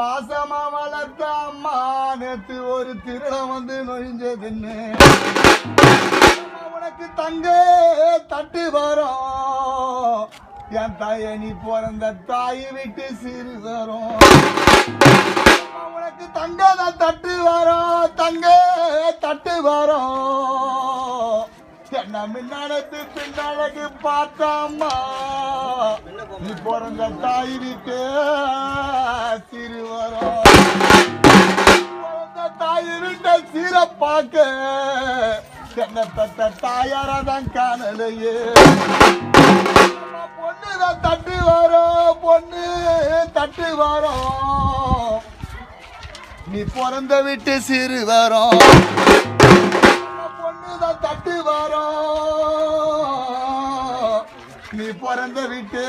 பாசமா வளர்த்த அம்மா நேத்து ஒரு திருடம் வந்து நொழிஞ்சதுன்னு உனக்கு தங்க தட்டு வரும் என் தாய நீ பிறந்த தாய் விட்டு சிறு வரும் உனக்கு தங்க தட்டு வரும் தங்க தட்டு வரும் என்ன மின்னடத்து பின்னழகு பார்த்தாம்மா நீ பிறந்த தாய் விட்டு சிறு வரும் பிறந்த தாய் விட்ட சீரை பார்க்க என்ன பெற்ற தாயாரதான் காணலையே பொண்ணுதான் தட்டு வரும் பொண்ணு தட்டு வரும் நீ பிறந்த விட்டு சிறு வரும் பொண்ணுதான் தட்டு வரும் நீ பிறந்த விட்டு